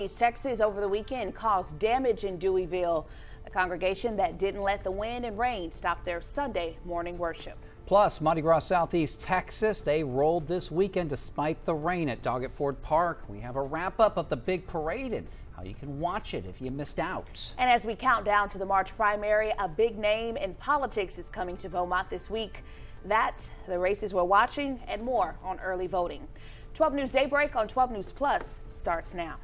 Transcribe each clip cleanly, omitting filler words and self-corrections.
East Texas over the weekend caused damage in Deweyville. A congregation that didn't let the wind and rain stop their Sunday morning worship. Plus, Mardi Gras Southeast Texas, they rolled this weekend despite the rain at Doggett Ford Park. We have a wrap up of the big parade and how you can watch it if you missed out. And as we count down to the March primary, a big name in politics is coming to Beaumont this week. That, the races we're watching, and more on early voting. 12 News Daybreak on 12 News Plus starts now.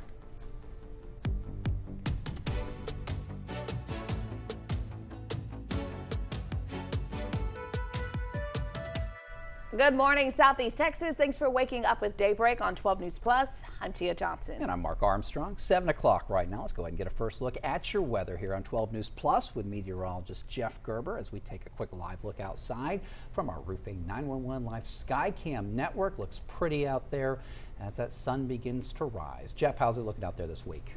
Good morning, Southeast Texas. Thanks for waking up with Daybreak on 12 News Plus. I'm Tia Johnson. And I'm Mark Armstrong. 7 o'clock right now. Let's go ahead and get a first look at your weather here on 12 News Plus with meteorologist Jeff Gerber as we take a quick live look outside from our Roofing 911 Live Skycam network. Looks pretty out there as that sun begins to rise. Jeff, how's it looking out there this week?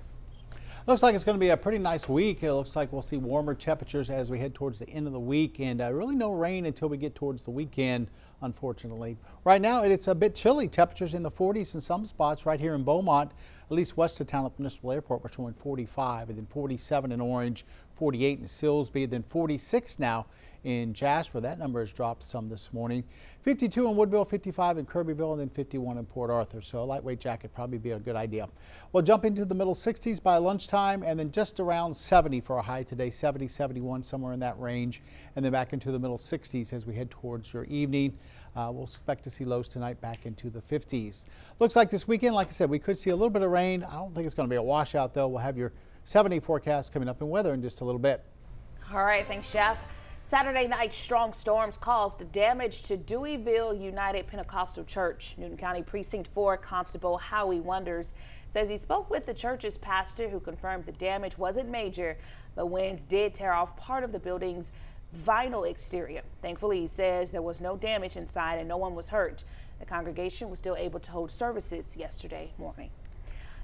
Looks like it's going to be a pretty nice week. It looks like we'll see warmer temperatures as we head towards the end of the week, and really no rain until we get towards the weekend, unfortunately. Right now it's a bit chilly. Temperatures in the 40s in some spots right here in Beaumont, at least west of town at the Municipal Airport. We're showing 45, and then 47 in Orange, 48 in Silsbee, then 46 now in Jasper. That number has dropped some this morning. 52 in Woodville, 55 in Kirbyville, and then 51 in Port Arthur. So a lightweight jacket probably be a good idea. We'll jump into the middle 60s by lunchtime, and then just around 70 for a high today, 70, 71, somewhere in that range, and then back into the middle 60s as we head towards your evening. We'll expect to see lows tonight back into the 50s. Looks like this weekend, like I said, we could see a little bit of rain. I don't think it's going to be a washout, though. We'll have your 70 forecast coming up in weather in just a little bit. All right, thanks, Jeff. Saturday night, strong storms caused damage to Deweyville United Pentecostal Church. Newton County Precinct 4 Constable Howie Wonders says he spoke with the church's pastor, who confirmed the damage wasn't major, but winds did tear off part of the building's vinyl exterior. Thankfully, he says there was no damage inside and no one was hurt. The congregation was still able to hold services yesterday morning.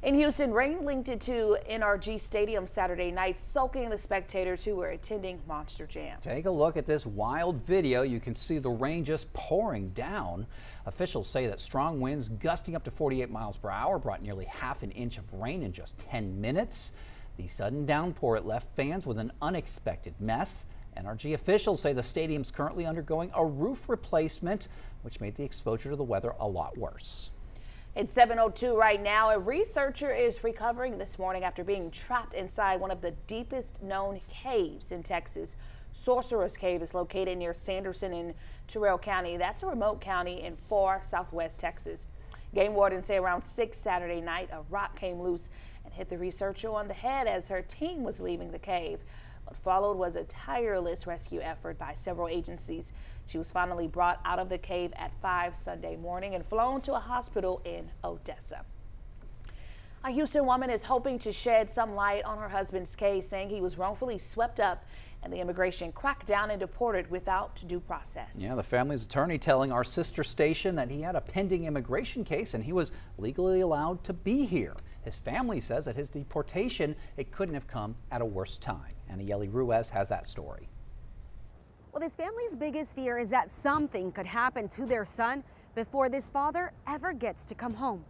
In Houston, rain linked into NRG Stadium Saturday night, soaking the spectators who were attending Monster Jam. Take a look at this wild video. You can see the rain just pouring down. Officials say that strong winds gusting up to 48 miles per hour brought nearly half an inch of rain in just 10 minutes. The sudden downpour left fans with an unexpected mess. NRG officials say the stadium's currently undergoing a roof replacement, which made the exposure to the weather a lot worse. It's 7:02 right now. A researcher is recovering this morning after being trapped inside one of the deepest known caves in Texas. Sorcerer's Cave is located near Sanderson in Terrell County. That's a remote county in far southwest Texas. Game wardens say around 6 Saturday night, a rock came loose and hit the researcher on the head as her team was leaving the cave. What followed was a tireless rescue effort by several agencies. She was finally brought out of the cave at 5 Sunday morning and flown to a hospital in Odessa. A Houston woman is hoping to shed some light on her husband's case, saying he was wrongfully swept up and the immigration cracked down and deported without due process. Yeah, the family's attorney telling our sister station that he had a pending immigration case and he was legally allowed to be here. His family says that his deportation, it couldn't have come at a worse time. Anayeli Ruiz has that story. Well, this family's biggest fear is that something could happen to their son before this father ever gets to come home.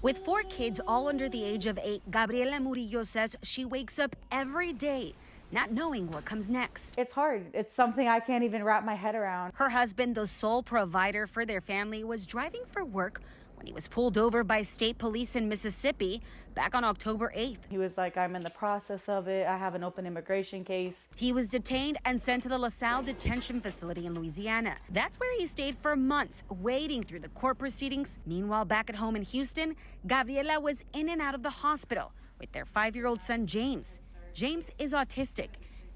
With 4 kids all under the age of 8, Gabriela Murillo says she wakes up every day not knowing what comes next. It's hard. It's something I can't even wrap my head around. Her husband, the sole provider for their family, was driving for work when he was pulled over by state police in Mississippi back on October 8th. He was like, I'm in the process of it. I have an open immigration case. He was detained and sent to the LaSalle detention facility in Louisiana. That's where he stayed for months, waiting through the court proceedings. Meanwhile, back at home in Houston, Gabriela was in and out of the hospital with their 5-year-old son, James. James is autistic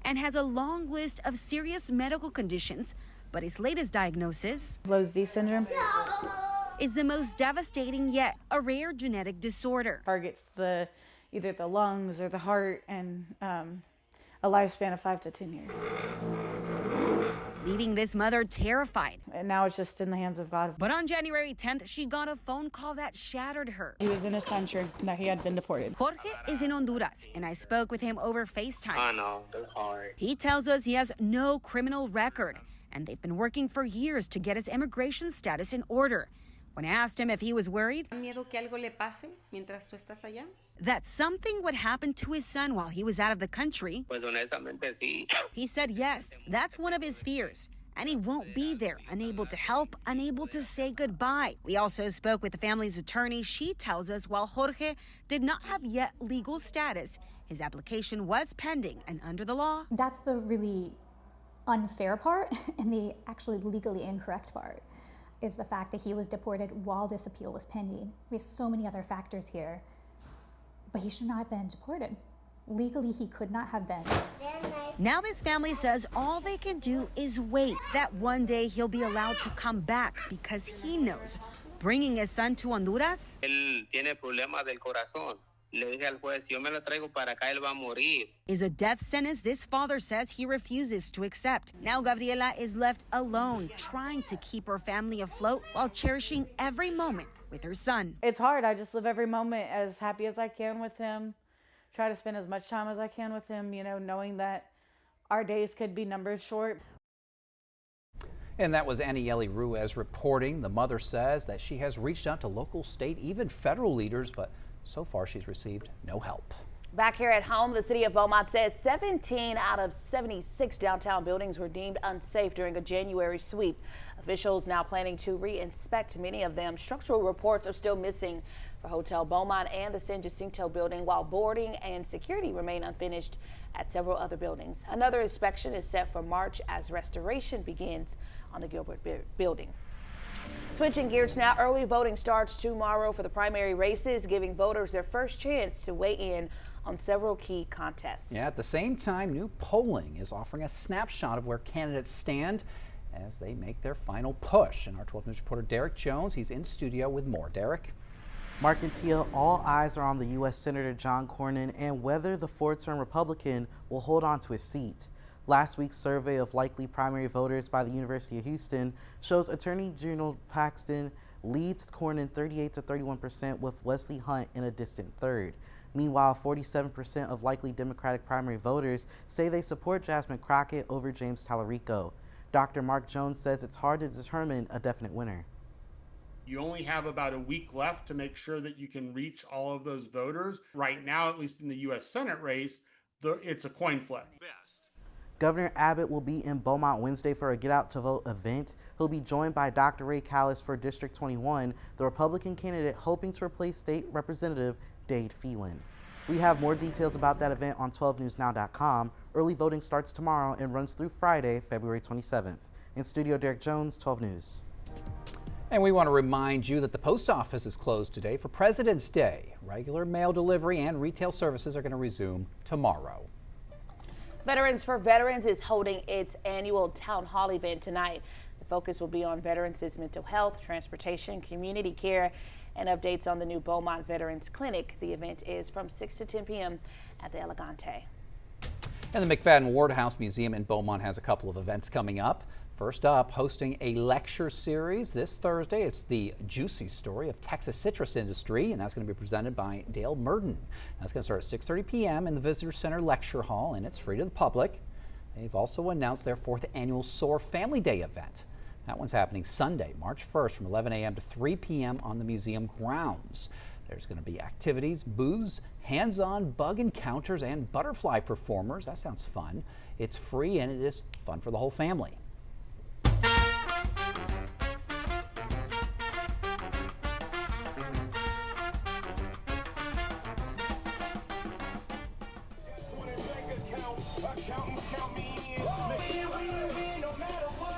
and has a long list of serious medical conditions, but his latest diagnosis, Lowe's-D syndrome, is the most devastating yet, a rare genetic disorder. Targets either the lungs or the heart, and a lifespan of 5 to 10 years. Leaving this mother terrified. And now it's just in the hands of God. But on January 10th, she got a phone call that shattered her. He was in his country, that he had been deported. Jorge is in Honduras, and I spoke with him over FaceTime. I know, that's hard. He tells us he has no criminal record, and they've been working for years to get his immigration status in order. When I asked him if he was worried ¿Miedo que algo le pase mientras tú estás allá? that something would happen to his son while he was out of the country, Pues honestamente sí. he said yes, that's one of his fears. And he won't be there, unable to help, unable to say goodbye. We also spoke with the family's attorney. She tells us while Jorge did not have yet legal status, his application was pending and under the law. That's the really unfair part and the actually legally incorrect part is the fact that he was deported while this appeal was pending. We have so many other factors here, but he should not have been deported. Legally, he could not have been. Now this family says all they can do is wait that one day he'll be allowed to come back because he knows bringing his son to Honduras Él tiene problemas del corazón. Le dije al juez, si yo me lo traigo para acá, él va a morir. is a death sentence this father says he refuses to accept. Now Gabriela is left alone, trying to keep her family afloat while cherishing every moment with her son. It's hard. I just live every moment as happy as I can with him. Try to spend as much time as I can with him, you know, knowing that our days could be numbered short. And that was Anieli Ruiz reporting. The mother says that she has reached out to local, state, even federal leaders, but so far she's received no help. Back here at home, the city of Beaumont says 17 out of 76 downtown buildings were deemed unsafe during a January sweep. Officials now planning to re-inspect many of them. Structural reports are still missing for Hotel Beaumont and the San Jacinto building, while boarding and security remain unfinished at several other buildings. Another inspection is set for March as restoration begins on the Gilbert building. Switching gears now, early voting starts tomorrow for the primary races, giving voters their first chance to weigh in on several key contests. Yeah, at the same time, new polling is offering a snapshot of where candidates stand as they make their final push. And our 12 News reporter Derek Jones, he's in studio with more. Derek? Mark and Tia, all eyes are on the U.S. Senator John Cornyn and whether the four-term Republican will hold on to his seat. Last week's survey of likely primary voters by the University of Houston shows Attorney General Paxton leads Cornyn 38 to 31% with Wesley Hunt in a distant third. Meanwhile, 47% of likely Democratic primary voters say they support Jasmine Crockett over James Tallarico. Dr. Mark Jones says it's hard to determine a definite winner. You only have about a week left to make sure that you can reach all of those voters. Right now, at least in the U.S. Senate race, it's a coin flip. Governor Abbott will be in Beaumont Wednesday for a Get Out to Vote event. He'll be joined by Dr. Ray Callis for District 21, the Republican candidate hoping to replace State Representative Dade Phelan. We have more details about that event on 12newsnow.com. Early voting starts tomorrow and runs through Friday, February 27th. In studio, Derek Jones, 12 News. And we want to remind you that the post office is closed today for President's Day. Regular mail delivery and retail services are going to resume tomorrow. Veterans for Veterans is holding its annual town hall event tonight. The focus will be on veterans' mental health, transportation, community care, and updates on the new Beaumont Veterans Clinic. The event is from 6 to 10 p.m. at the Elegante. And the McFadden Ward House Museum in Beaumont has a couple of events coming up. First up, hosting a lecture series this Thursday. It's the juicy story of Texas citrus industry, and that's going to be presented by Dale Murden. That's going to start at 6:30 p.m. in the Visitor Center Lecture Hall, and it's free to the public. They've also announced their 4th annual SOAR Family Day event. That one's happening Sunday, March 1st from 11 a.m. to 3 p.m. on the museum grounds. There's going to be activities, booths, hands-on bug encounters, and butterfly performers. That sounds fun. It's free and it is fun for the whole family.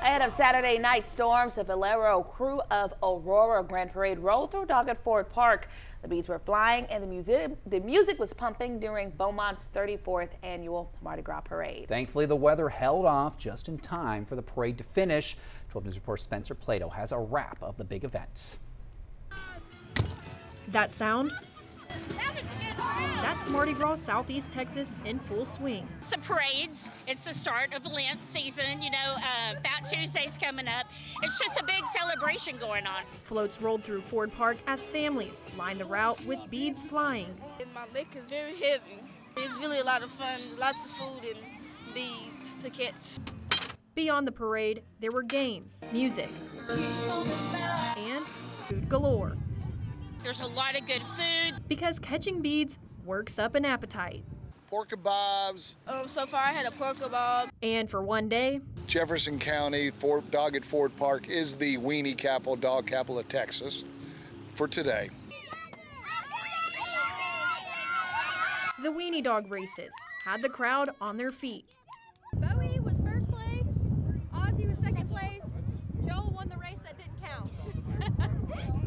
Ahead of Saturday night storms, the Valero crew of Aurora Grand Parade rolled through Doggett Ford Park. The beats were flying and the music was pumping during Beaumont's 34th annual Mardi Gras parade. Thankfully, the weather held off just in time for the parade to finish. 12 News reporter Spencer Plato has a wrap of the big events. That sound? That's Mardi Gras Southeast Texas in full swing. It's the parades. It's the start of Lent season. You know, Fat Tuesday's coming up. It's just a big celebration going on. Floats rolled through Ford Park as families lined the route with beads flying. My liquor is very heavy. It's really a lot of fun. Lots of food and beads to catch. Beyond the parade, there were games, music, and food galore. There's a lot of good food. Because catching beads works up an appetite. Pork kebabs. So far I had a pork kebab. And for one day, Jefferson County, Doggett Ford Park is the weenie capital, dog capital of Texas for today. the weenie dog races had the crowd on their feet. Bowie was first place, Ozzy was second place, Joel won the race that didn't count.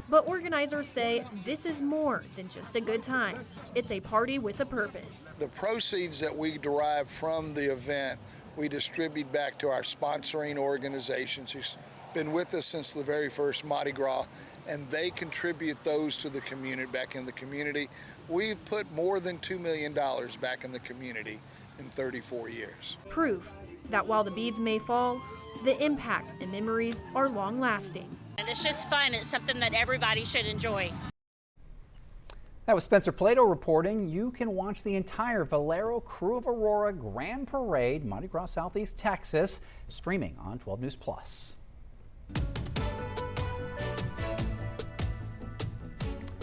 But organizers say this is more than just a good time. It's a party with a purpose. The proceeds that we derive from the event, we distribute back to our sponsoring organizations who've been with us since the very first Mardi Gras, and they contribute those to the community, back in the community. We've put more than $2 million back in the community in 34 years. Proof that while the beads may fall, the impact and memories are long-lasting. And it's just fun. It's something that everybody should enjoy. That was Spencer Plato reporting. You can watch the entire Valero Crew of Aurora Grand Parade, Mardi Gras, Southeast Texas, streaming on 12 News Plus.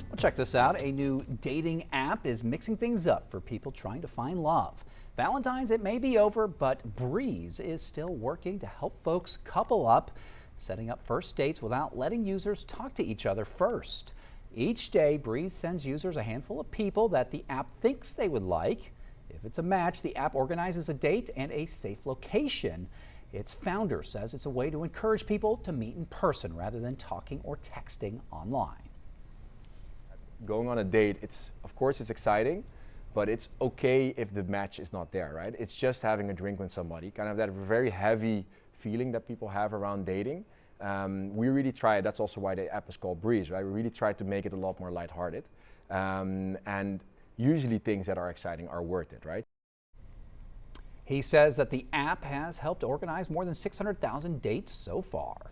Well, check this out. A new dating app is mixing things up for people trying to find love. Valentine's, it may be over, but Breeze is still working to help folks couple up, setting up first dates without letting users talk to each other first. Each day, Breeze sends users a handful of people that the app thinks they would like. If it's a match, the app organizes a date and a safe location. Its founder says it's a way to encourage people to meet in person rather than talking or texting online. Going on a date, of course it's exciting, but it's okay if the match is not there, right? It's just having a drink with somebody, kind of that very heavy feeling that people have around dating. We really try, that's also why the app is called Breeze, right? We really try to make it a lot more lighthearted. And usually things that are exciting are worth it, right? He says that the app has helped organize more than 600,000 dates so far.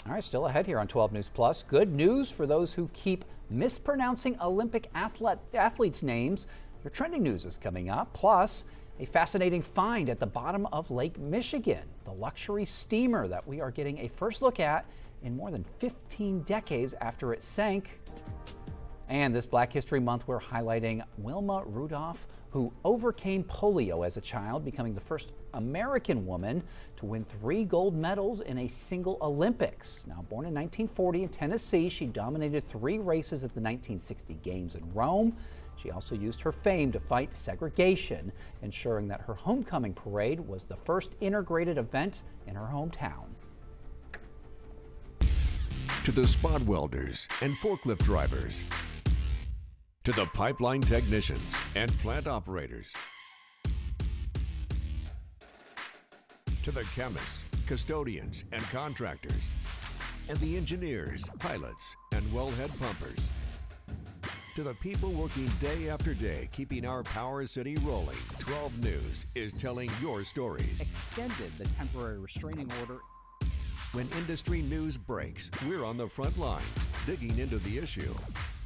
All right, still ahead here on 12 News Plus. Good news for those who keep mispronouncing Olympic athletes' names. Your trending news is coming up. Plus, a fascinating find at the bottom of Lake Michigan, the luxury steamer that we are getting a first look at in more than 15 decades after it sank. And this Black History Month, we're highlighting Wilma Rudolph, who overcame polio as a child, becoming the first American woman to win 3 gold medals in a single Olympics. Now, born in 1940 in Tennessee, she dominated 3 races at the 1960 Games in Rome. She also used her fame to fight segregation, ensuring that her homecoming parade was the first integrated event in her hometown. To the spot welders and forklift drivers, to the pipeline technicians and plant operators, to the chemists, custodians, and contractors, and the engineers, pilots, and wellhead pumpers. To the people working day after day, keeping our Power City rolling, 12 News is telling your stories. Extended the temporary restraining order. When industry news breaks, we're on the front lines, digging into the issue,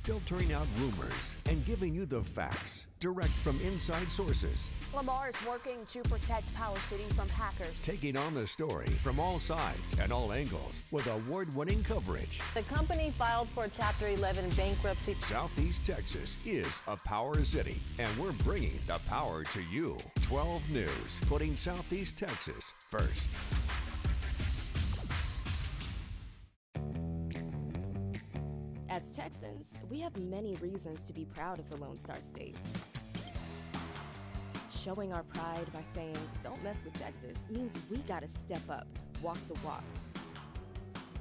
filtering out rumors, and giving you the facts direct from inside sources. Lamar is working to protect Power City from hackers. Taking on the story from all sides and all angles with award-winning coverage. The company filed for Chapter 11 bankruptcy. Southeast Texas is a power city, and we're bringing the power to you. 12 News, putting Southeast Texas first. As Texans, we have many reasons to be proud of the Lone Star State. Showing our pride by saying, "Don't mess with Texas," means we gotta step up, walk the walk.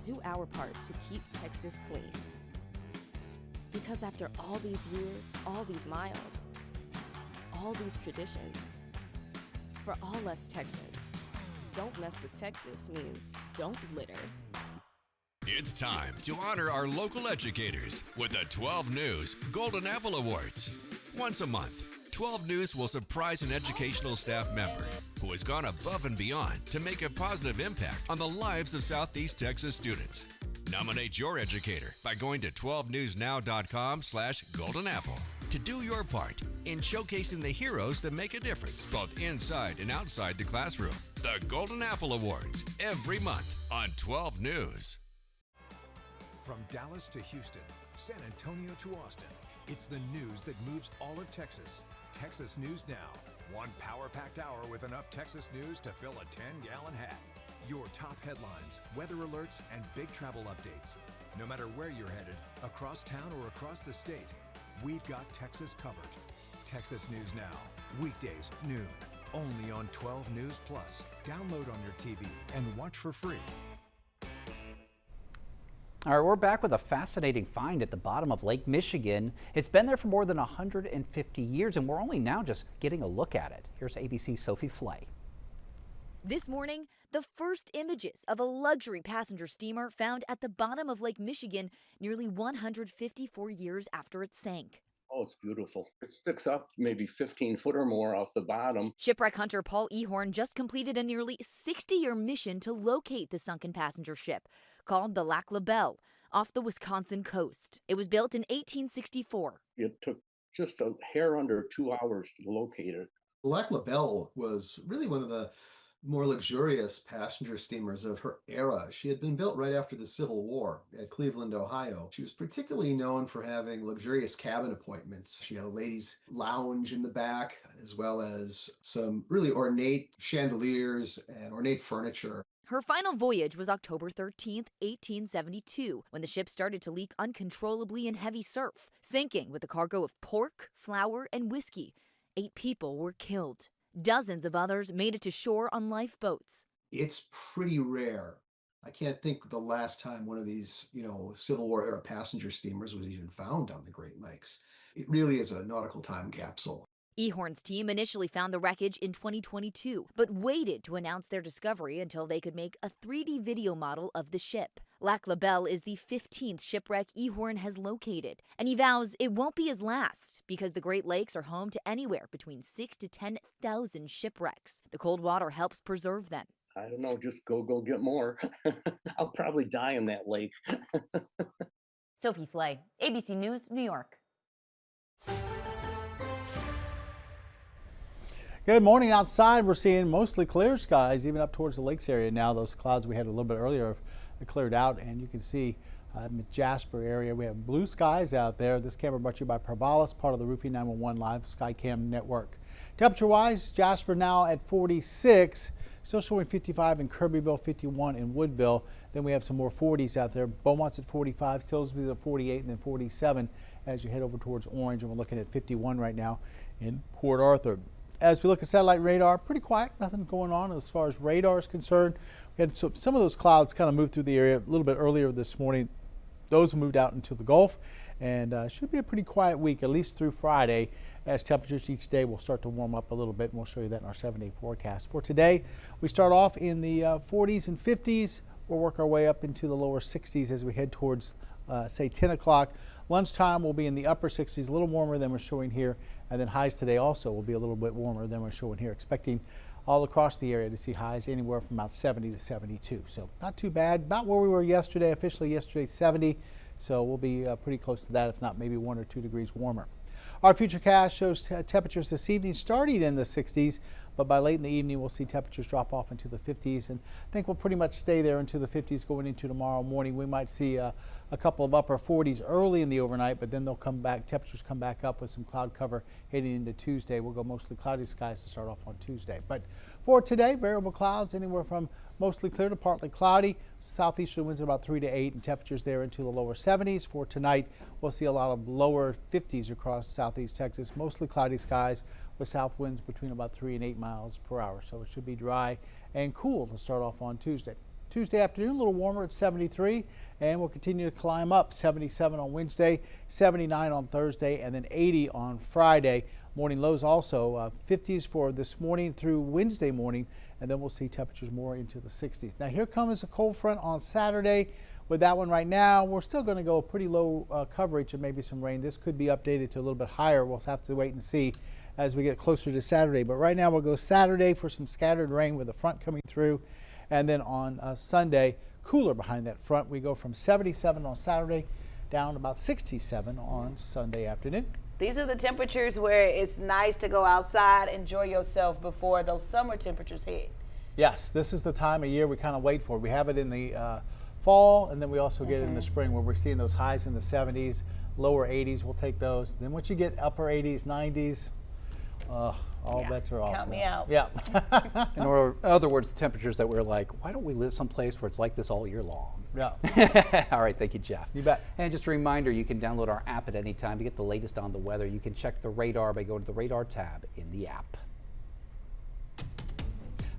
Do our part to keep Texas clean. Because after all these years, all these miles, all these traditions, for all us Texans, "Don't mess with Texas" means don't litter. It's time to honor our local educators with the 12 News Golden Apple Awards. Once a month, 12 News will surprise an educational staff member who has gone above and beyond to make a positive impact on the lives of Southeast Texas students. Nominate your educator by going to 12newsnow.com/Golden Apple to do your part in showcasing the heroes that make a difference both inside and outside the classroom. The Golden Apple Awards, every month on 12 News. From Dallas to Houston, San Antonio to Austin, it's the news that moves all of Texas. Texas News Now. One power-packed hour with enough Texas news to fill a 10-gallon hat. Your top headlines, weather alerts, and big travel updates. No matter where you're headed, across town or across the state, we've got Texas covered. Texas News Now, weekdays noon, only on 12 News Plus. Download on your TV and watch for free. All right, we're back with a fascinating find at the bottom of Lake Michigan. It's been there for more than 150 years, and we're only now just getting a look at it. Here's ABC's Sophie Flay. This morning, the first images of a luxury passenger steamer found at the bottom of Lake Michigan nearly 154 years after it sank. Oh, it's beautiful. It sticks up maybe 15 foot or more off the bottom. Shipwreck hunter Paul Ehorn just completed a nearly 60-year mission to locate the sunken passenger ship, called the Lac La Belle, off the Wisconsin coast. It was built in 1864. It took just a hair under 2 hours to locate it. The Lac La Belle was really one of the more luxurious passenger steamers of her era. She had been built right after the Civil War at Cleveland, Ohio. She was particularly known for having luxurious cabin appointments. She had a ladies' lounge in the back, as well as some really ornate chandeliers and ornate furniture. Her final voyage was October 13, 1872, when the ship started to leak uncontrollably in heavy surf, sinking with a cargo of pork, flour, and whiskey. 8 people were killed. Dozens of others made it to shore on lifeboats. It's pretty rare. I can't think the last time one of these, Civil War era passenger steamers was even found on the Great Lakes. It really is a nautical time capsule. Ehorn's team initially found the wreckage in 2022, but waited to announce their discovery until they could make a 3D video model of the ship. Lac La Belle is the 15th shipwreck Ehorn has located, and he vows it won't be his last because the Great Lakes are home to anywhere between 6,000 to 10,000 shipwrecks. The cold water helps preserve them. I don't know, just go get more. I'll probably die in that lake. Sophie Flay, ABC News, New York. Good morning. Outside, we're seeing mostly clear skies, even up towards the lakes area now. Those clouds we had a little bit earlier have cleared out, and you can see in the Jasper area, we have blue skies out there. This camera brought to you by Provalis, part of the Roofing 911 Live Skycam network. Temperature-wise, Jasper now at 46, still showing 55 in Kirbyville, 51 in Woodville. Then we have some more 40s out there. Beaumont's at 45, Tillsby's at 48, and then 47 as you head over towards Orange, and we're looking at 51 right now in Port Arthur. As we look at satellite radar, pretty quiet, nothing going on as far as radar is concerned. We had some of those clouds kind of moved through the area a little bit earlier this morning. Those moved out into the Gulf, and should be a pretty quiet week, at least through Friday, as temperatures each day will start to warm up a little bit, and we'll show you that in our 7-day forecast. For today, we start off in the 40s and 50s. We'll work our way up into the lower 60s as we head towards, say, 10 o'clock. Lunchtime will be in the upper 60s, a little warmer than we're showing here, and then highs today also will be a little bit warmer than we're showing here. Expecting all across the area to see highs anywhere from about 70 to 72. So not too bad, about where we were yesterday, officially yesterday 70. So we'll be pretty close to that, if not maybe 1 or 2 degrees warmer. Our futurecast shows temperatures this evening starting in the 60s, but by late in the evening we'll see temperatures drop off into the 50s, and I think we'll pretty much stay there into the 50s going into tomorrow morning. We might see a couple of upper 40s early in the overnight, but then they'll come back, temperatures come back up with some cloud cover heading into Tuesday. We'll go mostly cloudy skies to start off on Tuesday. But for today, variable clouds anywhere from mostly clear to partly cloudy. Southeastern winds at about 3 to 8, and temperatures there into the lower 70s. For tonight, we'll see a lot of lower 50s across southeast Texas, mostly cloudy skies with south winds between about 3 and 8 miles per hour. So it should be dry and cool to start off on Tuesday. Tuesday afternoon, a little warmer at 73, and we'll continue to climb up. 77 on Wednesday, 79 on Thursday, and then 80 on Friday. Morning lows also 50s for this morning through Wednesday morning, and then we'll see temperatures more into the 60s. Now here comes a cold front on Saturday. With that one right now, we're still going to go pretty low coverage and maybe some rain. This could be updated to a little bit higher. We'll have to wait and see as we get closer to Saturday. But right now we'll go Saturday for some scattered rain with the front coming through. And then on Sunday, cooler behind that front. We go from 77 on Saturday down about 67 on Sunday afternoon. These are the temperatures where it's nice to go outside, enjoy yourself before those summer temperatures hit. Yes, this is the time of year we kind of wait for. We have it in the fall, and then we also get it in the spring where we're seeing those highs in the 70s, lower 80s. We'll take those. Then once you get upper 80s, 90s, all bets are off. Count me out. Yeah. In other words, the temperatures that we're like, why don't we live someplace where it's like this all year long? Yeah. All right, thank you, Jeff. You bet. And just a reminder, you can download our app at any time to get the latest on the weather. You can check the radar by going to the radar tab in the app.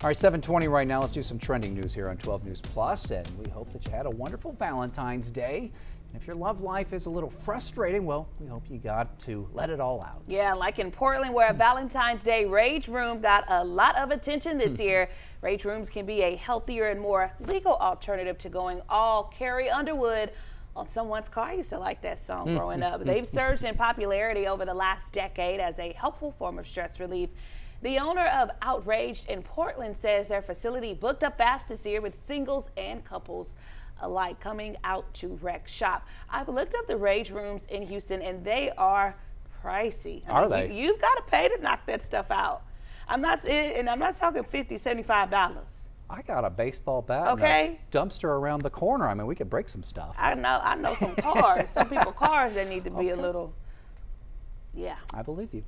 All right, 7:20 right now. Let's do some trending news here on 12 News Plus, and we hope that you had a wonderful Valentine's Day. And if your love life is a little frustrating, well, we hope you got to let it all out. Yeah, like in Portland, where a Valentine's Day rage room got a lot of attention this year. Rage rooms can be a healthier and more legal alternative to going all Carrie Underwood on someone's car. I used to like that song growing up. They've surged in popularity over the last decade as a helpful form of stress relief. The owner of Outraged in Portland says their facility booked up fast this year with singles and couples alike coming out to rec shop. I've looked up the rage rooms in Houston and they are pricey. Are they? You've got to pay to knock that stuff out. I'm not talking $50, $75. I got a baseball bat Okay. and a dumpster around the corner. I mean, we could break some stuff. I know some cars, some people cars that need to be a little, yeah. I believe you.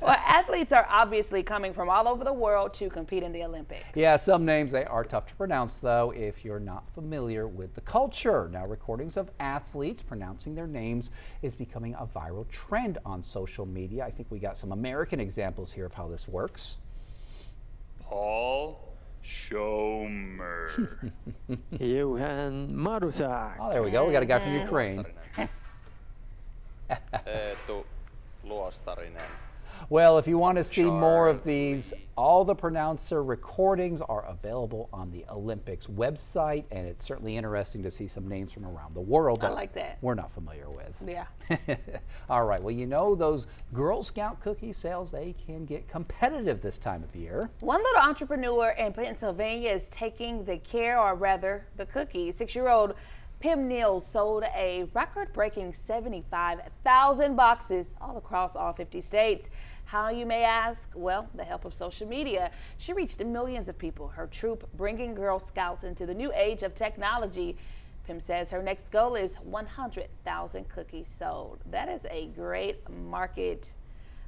Well, athletes are obviously coming from all over the world to compete in the Olympics. Yeah, some names, they are tough to pronounce, though, if you're not familiar with the culture. Now, recordings of athletes pronouncing their names is becoming a viral trend on social media. I think we got some American examples here of how this works. Paul Schomer. Johan Marusak. Oh, there we go. We got a guy from Ukraine. Eetu Luostarinen. Well, if you want to see more of these, all the pronouncer recordings are available on the Olympics website, and it's certainly interesting to see some names from around the world that I like that. we're not familiar with. Yeah. All right, well, you know those Girl Scout cookie sales, they can get competitive this time of year. One little entrepreneur in Pennsylvania is taking the care, or rather the cookie. 6-year-old Pim Neal sold a record-breaking 75,000 boxes all across all 50 states. How, you may ask? Well, the help of social media. She reached millions of people, her troop bringing Girl Scouts into the new age of technology. Pim says her next goal is 100,000 cookies sold. That is a great market.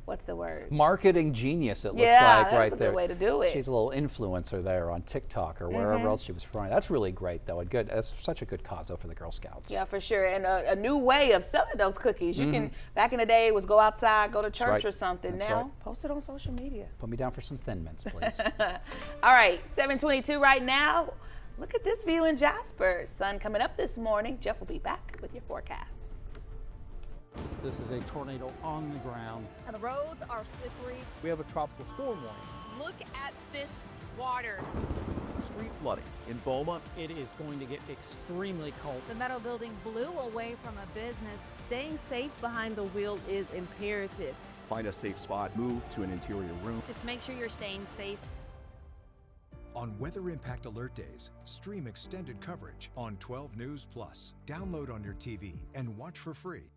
What's the word? Marketing genius, it looks like that's right a there. good way to do it. She's a little influencer there on TikTok or wherever else she was from. That's really great, though, and good. That's such a good cause, though, for the Girl Scouts. Yeah, for sure. And a new way of selling those cookies. You can, back in the day, was go outside, go to church or something. That's now, right. post it on social media. Put me down for some Thin Mints, please. All right, 7:22 right now. Look at this view in Jasper. Sun coming up this morning. Jeff will be back with your forecast. This is a tornado on the ground. And the roads are slippery. We have a tropical storm warning. Look at this water. Street flooding in Beaumont. It is going to get extremely cold. The metal building blew away from a business. Staying safe behind the wheel is imperative. Find a safe spot, move to an interior room. Just make sure you're staying safe. On Weather Impact Alert Days, stream extended coverage on 12 News Plus. Download on your TV and watch for free.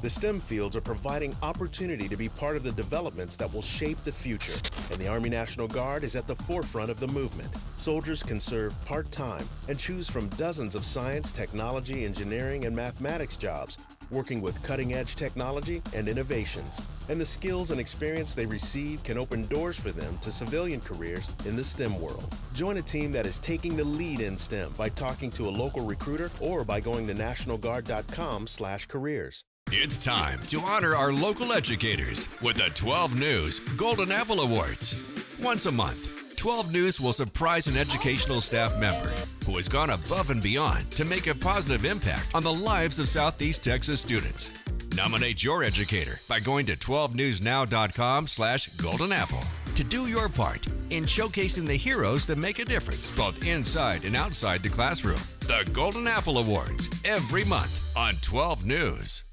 The STEM fields are providing opportunity to be part of the developments that will shape the future, and the Army National Guard is at the forefront of the movement. Soldiers can serve part-time and choose from dozens of science, technology, engineering, and mathematics jobs, working with cutting-edge technology and innovations. And the skills and experience they receive can open doors for them to civilian careers in the STEM world. Join a team that is taking the lead in STEM by talking to a local recruiter or by going to nationalguard.com/careers. It's time to honor our local educators with the 12 News Golden Apple Awards. Once a month, 12 News will surprise an educational staff member who has gone above and beyond to make a positive impact on the lives of Southeast Texas students. Nominate your educator by going to 12newsnow.com/goldenapple to do your part in showcasing the heroes that make a difference both inside and outside the classroom. The Golden Apple Awards every month on 12 News.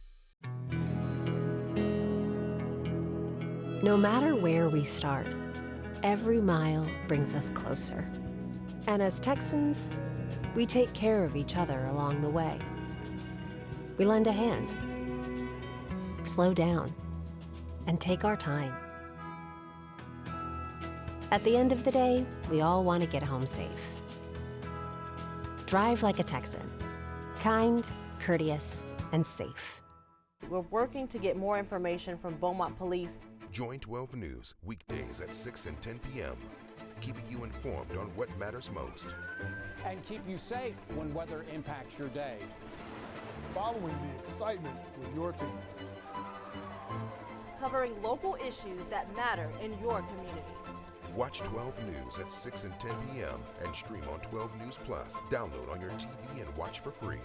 No matter where we start, every mile brings us closer. And as Texans, we take care of each other along the way. We lend a hand, slow down, and take our time. At the end of the day, we all want to get home safe. Drive like a Texan. Kind, courteous, and safe. We're working to get more information from Beaumont Police. Join 12 News weekdays at 6 and 10 p.m., keeping you informed on what matters most. And keep you safe when weather impacts your day. Following the excitement with your team. Covering local issues that matter in your community. Watch 12 News at 6 and 10 p.m. and stream on 12 News Plus. Download on your TV and watch for free.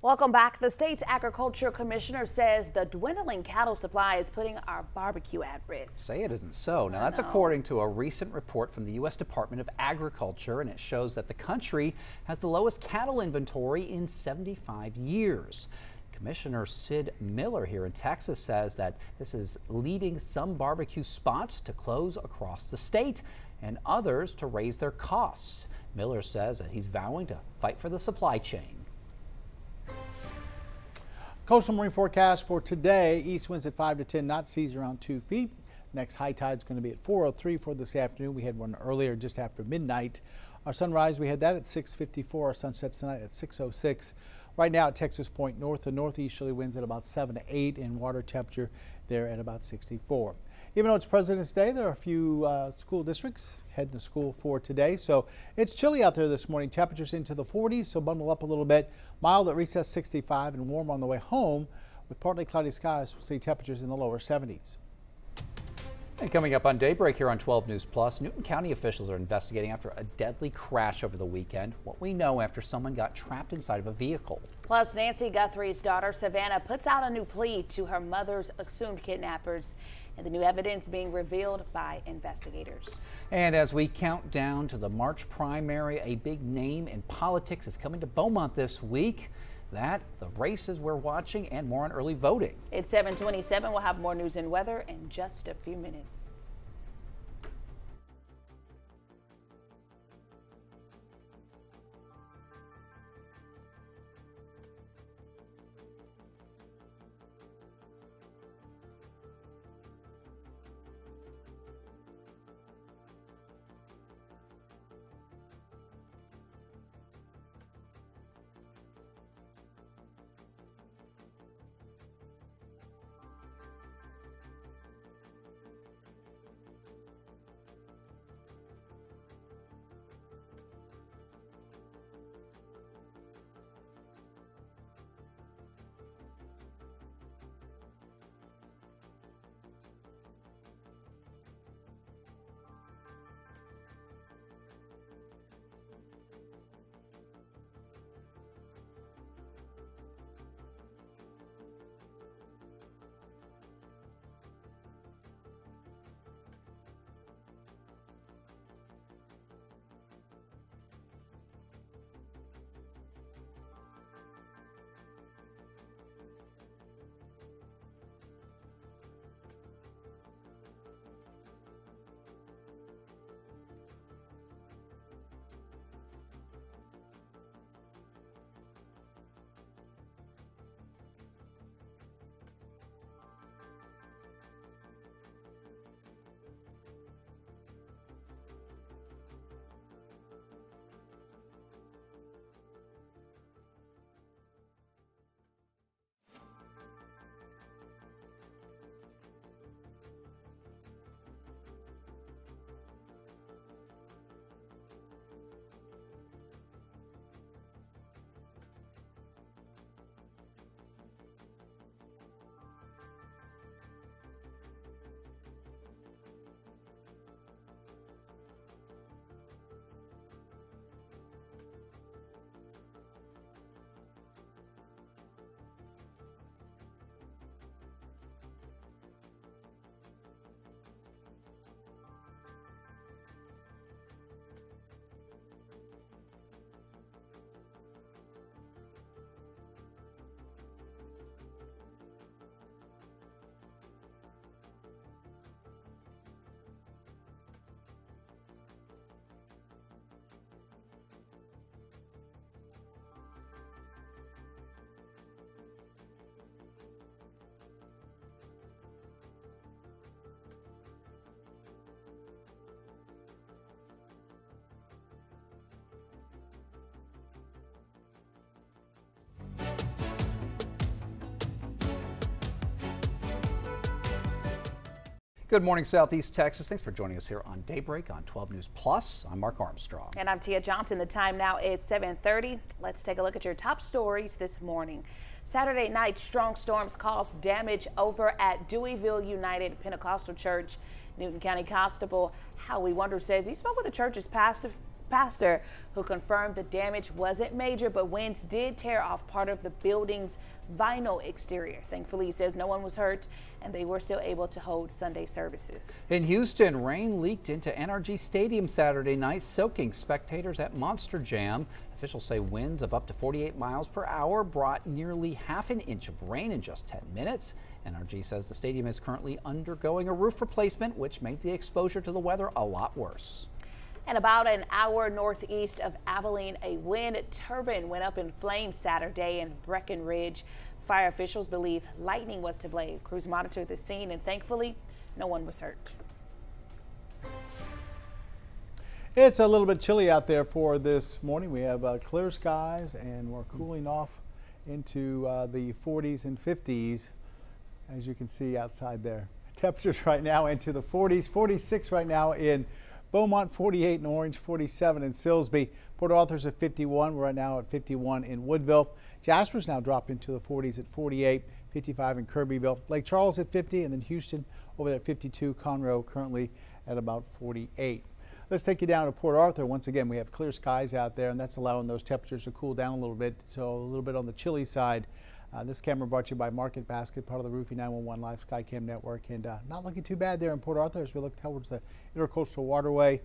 Welcome back. The state's agriculture commissioner says the dwindling cattle supply is putting our barbecue at risk. Say it isn't so. Now, that's according to a recent report from the U.S. Department of Agriculture, and it shows that the country has the lowest cattle inventory in 75 years. Commissioner Sid Miller here in Texas says that this is leading some barbecue spots to close across the state and others to raise their costs. Miller says that he's vowing to fight for the supply chain. Coastal marine forecast for today: east winds at 5 to 10 knots, seas around 2 feet. Next high tide is going to be at 4:03 for this afternoon. We had one earlier just after midnight. Our sunrise, we had that at 6:54. Our sunsets tonight at 6:06. Right now at Texas Point, north and northeasterly winds at about 7 to 8, and water temperature there at about 64. Even though it's President's Day, there are a few school districts heading to school for today. So it's chilly out there this morning. Temperatures into the 40s, so bundle up a little bit. Mild at recess 65 and warm on the way home with partly cloudy skies. We'll see temperatures in the lower 70s. And coming up on Daybreak here on 12 News Plus, Newton County officials are investigating after a deadly crash over the weekend. What we know after someone got trapped inside of a vehicle. Plus, Nancy Guthrie's daughter, Savannah, puts out a new plea to her mother's assumed kidnappers, and the new evidence being revealed by investigators. And as we count down to the March primary, a big name in politics is coming to Beaumont this week. That, the races we're watching, and more on early voting. It's 7:27. We'll have more news and weather in just a few minutes. Good morning, Southeast Texas. Thanks for joining us here on Daybreak on 12 News Plus. I'm Mark Armstrong. And I'm Tia Johnson. The time now is 7:30. Let's take a look at your top stories this morning. Saturday night, strong storms caused damage over at Deweyville United Pentecostal Church. Newton County Constable Howie Wonder says he spoke with the church's pastor who confirmed the damage wasn't major, but winds did tear off part of the building's vinyl exterior. Thankfully, he says no one was hurt and they were still able to hold Sunday services. In Houston, rain leaked into NRG Stadium Saturday night, soaking spectators at Monster Jam. Officials say winds of up to 48 miles per hour brought nearly half an inch of rain in just 10 minutes. NRG says the stadium is currently undergoing a roof replacement, which made the exposure to the weather a lot worse. And about an hour northeast of Abilene, a wind turbine went up in flames Saturday in Breckenridge. Fire officials believe lightning was to blame. Crews monitored the scene and thankfully no one was hurt. It's a little bit chilly out there for this morning. We have clear skies and we're cooling off into the 40s and 50s, as you can see outside there. Temperatures right now into the 40s, 46 right now in Beaumont, 48 in Orange, 47 in Silsbee. Port Arthur's at 51. We're right now at 51 in Woodville. Jasper's now dropped into the 40s at 48, 55 in Kirbyville. Lake Charles at 50, and then Houston over there at 52. Conroe currently at about 48. Let's take you down to Port Arthur. Once again, we have clear skies out there, and that's allowing those temperatures to cool down a little bit. So a little bit on the chilly side. This camera brought to you by Market Basket, part of the Roofing 911 Live Skycam network, and not looking too bad there in Port Arthur as we look towards the Intercoastal Waterway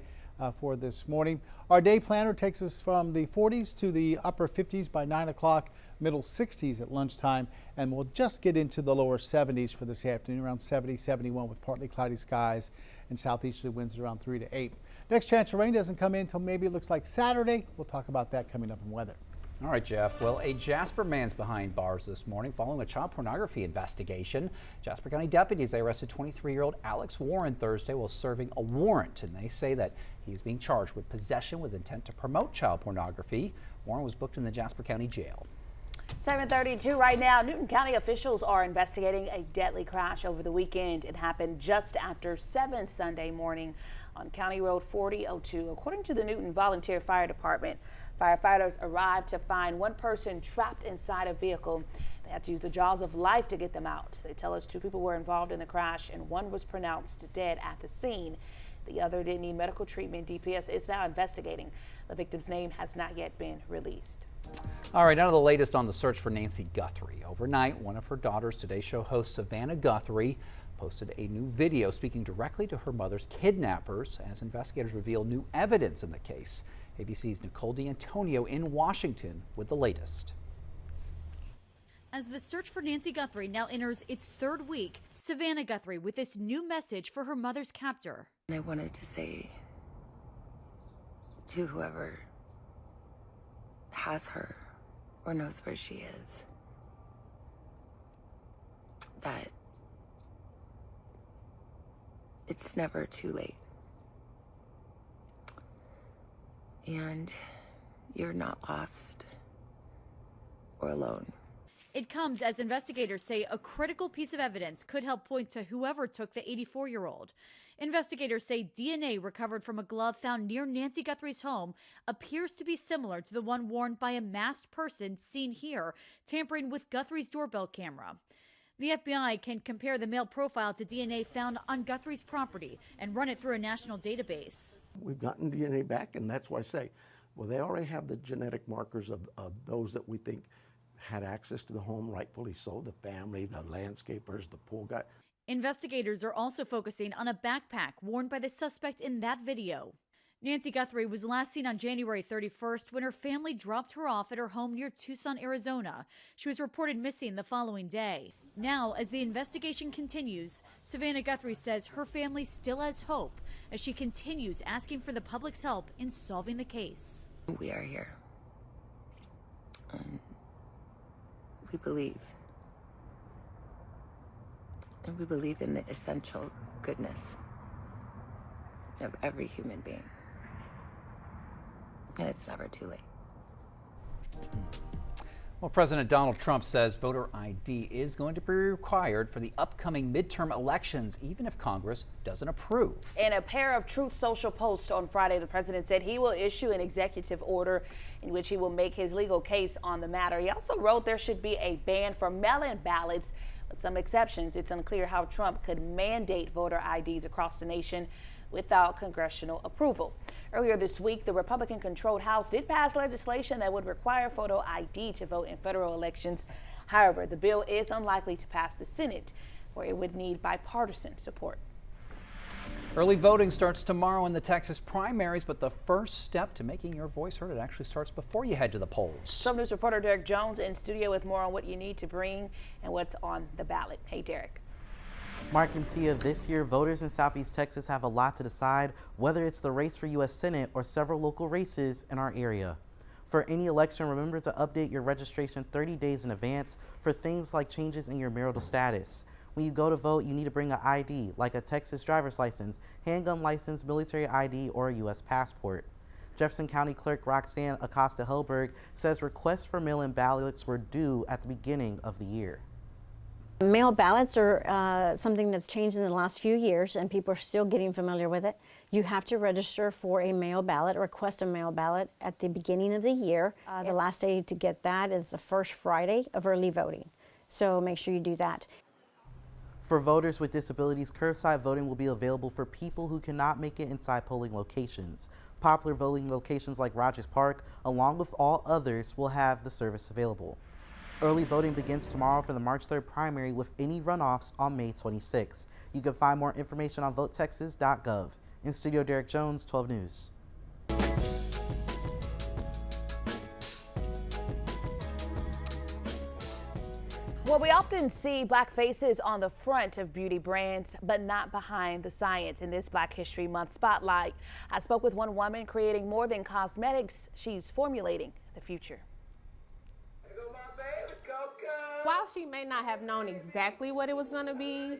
for this morning. Our day planner takes us from the 40s to the upper 50s by 9 o'clock, middle 60s at lunchtime, and we'll just get into the lower 70s for this afternoon, around 70, 71 with partly cloudy skies and southeasterly winds around 3 to 8. Next chance of rain doesn't come in until maybe it looks like Saturday. We'll talk about that coming up in weather. All right, Jeff. Well, a Jasper man's behind bars this morning following a child pornography investigation. Jasper County deputies, they arrested 23-year-old Alex Warren Thursday while serving a warrant, and they say that he is being charged with possession with intent to promote child pornography. Warren was booked in the Jasper County Jail. 7:32 right now. Newton County officials are investigating a deadly crash over the weekend. It happened just after 7 Sunday morning on County Road 4002. According to the Newton Volunteer Fire Department, firefighters arrived to find one person trapped inside a vehicle. They had to use the jaws of life to get them out. They tell us 2 people were involved in the crash and one was pronounced dead at the scene. The other didn't need medical treatment. DPS is now investigating. The victim's name has not yet been released. All right, now to the latest on the search for Nancy Guthrie. Overnight, one of her daughters, Today Show host Savannah Guthrie, posted a new video speaking directly to her mother's kidnappers as investigators reveal new evidence in the case. ABC's Nicole D'Antonio in Washington with the latest. As the search for Nancy Guthrie now enters its 3rd week, Savannah Guthrie with this new message for her mother's captor. I wanted to say to whoever has her or knows where she is that it's never too late. And you're not lost or alone. It comes as investigators say a critical piece of evidence could help point to whoever took the 84-year-old. Investigators say DNA recovered from a glove found near Nancy Guthrie's home appears to be similar to the one worn by a masked person seen here, tampering with Guthrie's doorbell camera. The FBI can compare the male profile to DNA found on Guthrie's property and run it through a national database. We've gotten DNA back, and that's why I say, well, they already have the genetic markers of those that we think had access to the home, rightfully so, the family, the landscapers, the pool guy. Investigators are also focusing on a backpack worn by the suspect in that video. Nancy Guthrie was last seen on January 31st when her family dropped her off at her home near Tucson, Arizona. She was reported missing the following day. Now, as the investigation continues, Savannah Guthrie says her family still has hope as she continues asking for the public's help in solving the case. We are here. We believe. And we believe in the essential goodness of every human being. And it's never too late. Well, President Donald Trump says voter ID is going to be required for the upcoming midterm elections, even if Congress doesn't approve. In a pair of Truth Social posts on Friday, the president said he will issue an executive order in which he will make his legal case on the matter. He also wrote there should be a ban for mail-in ballots, with some exceptions. It's unclear how Trump could mandate voter IDs across the nation without congressional approval. Earlier this week, the Republican-controlled House did pass legislation that would require photo ID to vote in federal elections. However, the bill is unlikely to pass the Senate, where it would need bipartisan support. Early voting starts tomorrow in the Texas primaries, but the first step to making your voice heard, it actually starts before you head to the polls. 12 News reporter Derek Jones in studio with more on what you need to bring and what's on the ballot. Hey, Derek. Mark and Tia, this year voters in Southeast Texas have a lot to decide, whether it's the race for U.S. Senate or several local races in our area. For any election, remember to update your registration 30 days in advance for things like changes in your marital status. When you go to vote, you need to bring an ID, like a Texas driver's license, handgun license, military ID, or a U.S. passport. Jefferson County Clerk Roxanne Acosta-Helberg says requests for mail-in ballots were due at the beginning of the year. Mail ballots are something that's changed in the last few years, and people are still getting familiar with it. You have to register for a mail ballot, request a mail ballot at the beginning of the year. The last day to get that is the first Friday of early voting. So make sure you do that. For voters with disabilities, curbside voting will be available for people who cannot make it inside polling locations. Popular voting locations like Rogers Park, along with all others, will have the service available. Early voting begins tomorrow for the March 3rd primary, with any runoffs on May 26. You can find more information on votetexas.gov. In studio, Derek Jones, 12 News. Well, we often see Black faces on the front of beauty brands, but not behind the science. In this Black History Month spotlight, I spoke with one woman creating more than cosmetics. She's formulating the future. While she may not have known exactly what it was going to be,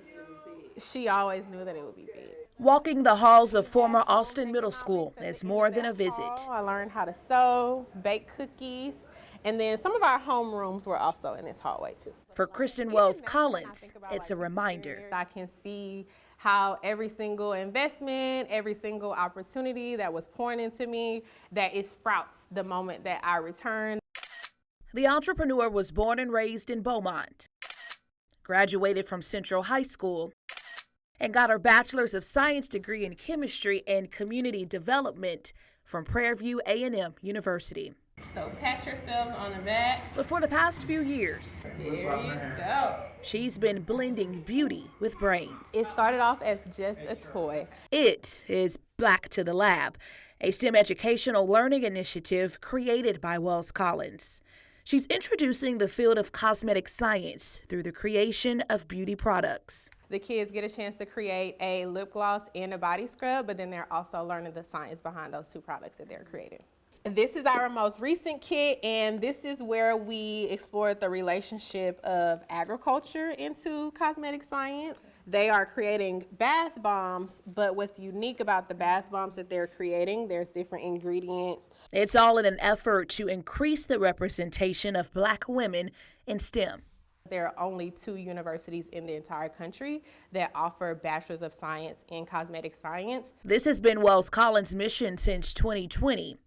she always knew that it would be big. Walking the halls of former Austin Middle School is more than a visit. I learned how to sew, bake cookies, and then some of our homerooms were also in this hallway too. For Kristen Wells Collins, it's a reminder. I can see how every single investment, every single opportunity that was poured into me, that it sprouts the moment that I return. The entrepreneur was born and raised in Beaumont, graduated from Central High School, and got her Bachelor's of Science degree in Chemistry and Community Development from Prairie View A&M University. So pat yourselves on the back. But for the past few years, there you go. She's been blending beauty with brains. It started off as just a toy. It is Black to the Lab, a STEM educational learning initiative created by Wells Collins. She's introducing the field of cosmetic science through the creation of beauty products. The kids get a chance to create a lip gloss and a body scrub, but then they're also learning the science behind those two products that they're creating. This is our most recent kit, and this is where we explored the relationship of agriculture into cosmetic science. They are creating bath bombs, but what's unique about the bath bombs that they're creating, there's different ingredients. It's all in an effort to increase the representation of Black women in STEM. There are only 2 universities in the entire country that offer Bachelor's of Science in Cosmetic Science. This has been Wells Collins' mission since 2020.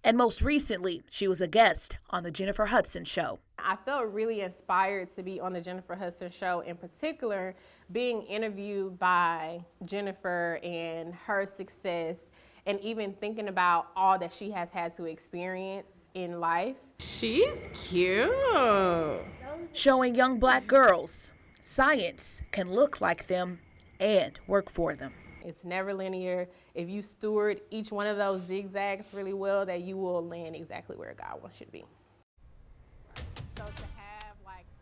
And most recently, she was a guest on The Jennifer Hudson Show. I felt really inspired to be on The Jennifer Hudson Show, in particular, being interviewed by Jennifer and her success, and even thinking about all that she has had to experience in life. She's cute. Showing young Black girls science can look like them and work for them. It's never linear. If you steward each one of those zigzags really well, that you will land exactly where God wants you to be.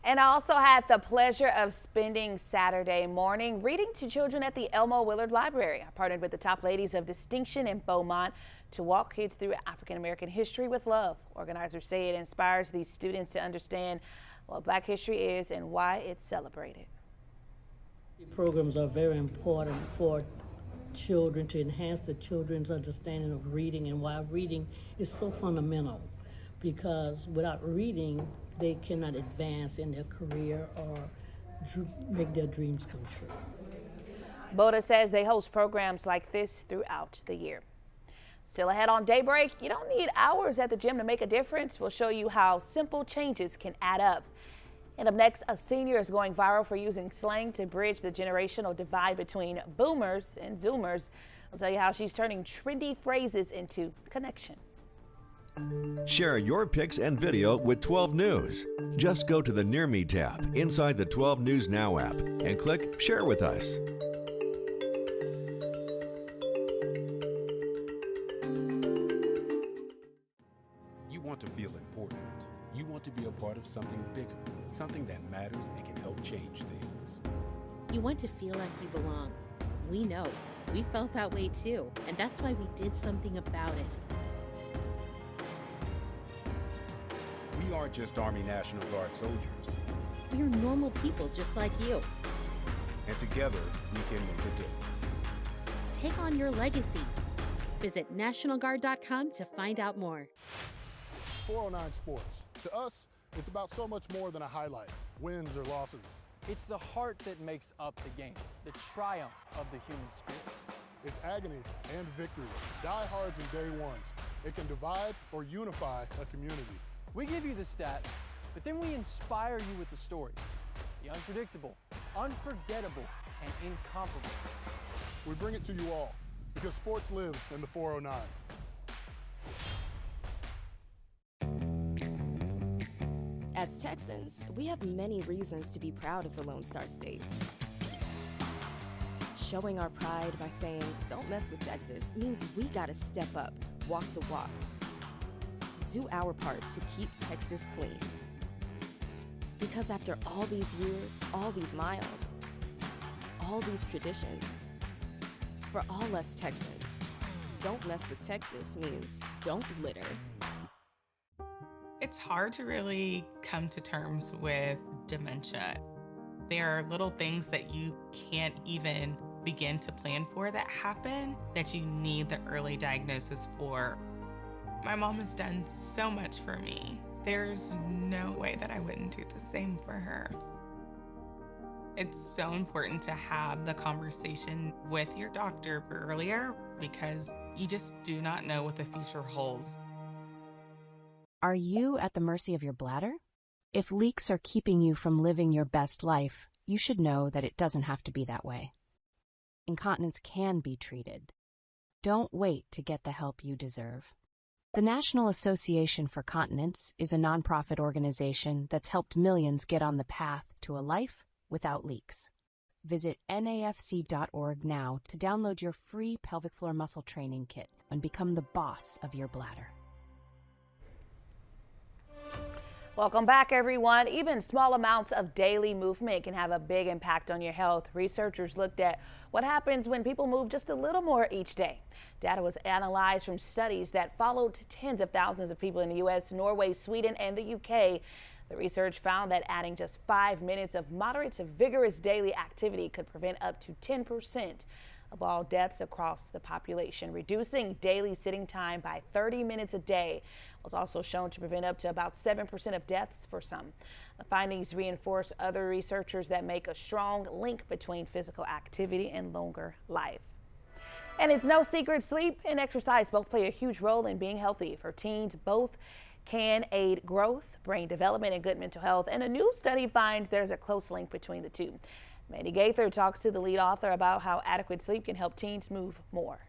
And I also had the pleasure of spending Saturday morning reading to children at the Elmo Willard Library. I partnered with the top ladies of distinction in Beaumont to walk kids through African American history with love. Organizers say it inspires these students to understand what Black history is and why it's celebrated. Programs are very important for children, to enhance the children's understanding of reading and why reading is so fundamental. Because without reading, they cannot advance in their career or make their dreams come true. Boda says they host programs like this throughout the year. Still ahead on Daybreak, you don't need hours at the gym to make a difference. We'll show you how simple changes can add up. And up next, a senior is going viral for using slang to bridge the generational divide between boomers and zoomers. I'll tell you how she's turning trendy phrases into connection. Share your pics and video with 12 News. Just go to the Near Me tab inside the 12 News Now app and click Share with Us. You want to feel important. You want to be a part of something bigger, something that matters and can help change things. You want to feel like you belong. We know. We felt that way too, and that's why we did something about it. We aren't just Army National Guard soldiers. We are normal people just like you. And together, we can make a difference. Take on your legacy. Visit NationalGuard.com to find out more. 409 Sports. To us, it's about so much more than a highlight, wins or losses. It's the heart that makes up the game, the triumph of the human spirit. It's agony and victory, diehards and day ones. It can divide or unify a community. We give you the stats, but then we inspire you with the stories. The unpredictable, unforgettable, and incomparable. We bring it to you all because sports lives in the 409. As Texans, we have many reasons to be proud of the Lone Star State. Showing our pride by saying, "Don't mess with Texas," means we gotta step up, walk the walk. Do our part to keep Texas clean. Because after all these years, all these miles, all these traditions, for all us Texans, "Don't mess with Texas" means don't litter. It's hard to really come to terms with dementia. There are little things that you can't even begin to plan for that happen that you need the early diagnosis for. My mom has done so much for me. There's no way that I wouldn't do the same for her. It's so important to have the conversation with your doctor earlier because you just do not know what the future holds. Are you at the mercy of your bladder? If leaks are keeping you from living your best life, you should know that it doesn't have to be that way. Incontinence can be treated. Don't wait to get the help you deserve. The National Association for Continence is a nonprofit organization that's helped millions get on the path to a life without leaks. Visit nafc.org now to download your free pelvic floor muscle training kit and become the boss of your bladder. Welcome back, everyone. Even small amounts of daily movement can have a big impact on your health. Researchers looked at what happens when people move just a little more each day. Data was analyzed from studies that followed tens of thousands of people in the U.S., Norway, Sweden, and the U.K. The research found that adding just 5 minutes of moderate to vigorous daily activity could prevent up to 10% of all deaths across the population. Reducing daily sitting time by 30 minutes a day was also shown to prevent up to about 7% of deaths for some. The findings reinforce other researchers that make a strong link between physical activity and longer life. And it's no secret, sleep and exercise both play a huge role in being healthy. For teens, both can aid growth, brain development, and good mental health. And a new study finds there's a close link between the two. Mandy Gaither talks to the lead author about how adequate sleep can help teens move more.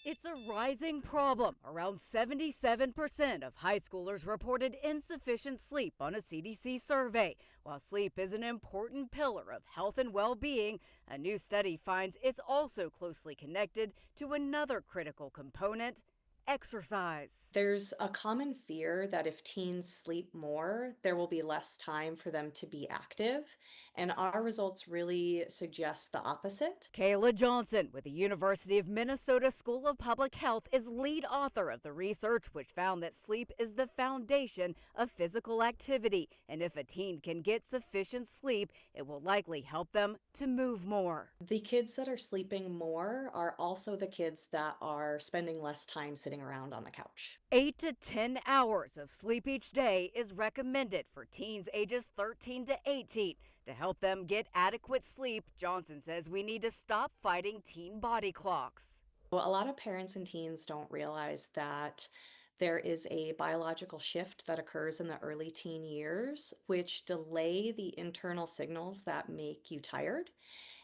It's a rising problem. Around 77% of high schoolers reported insufficient sleep on a CDC survey. While sleep is an important pillar of health and well-being, a new study finds it's also closely connected to another critical component: exercise. There's a common fear that if teens sleep more, there will be less time for them to be active, and our results really suggest the opposite. Kayla Johnson with the University of Minnesota School of Public Health is lead author of the research, which found that sleep is the foundation of physical activity, and if a teen can get sufficient sleep, it will likely help them to move more. The kids that are sleeping more are also the kids that are spending less time sitting sitting around on the couch. 8 to 10 hours of sleep each day is recommended for teens ages 13 to 18. To help them get adequate sleep, Johnson says we need to stop fighting teen body clocks. Well, a lot of parents and teens don't realize that there is a biological shift that occurs in the early teen years, which delay the internal signals that make you tired.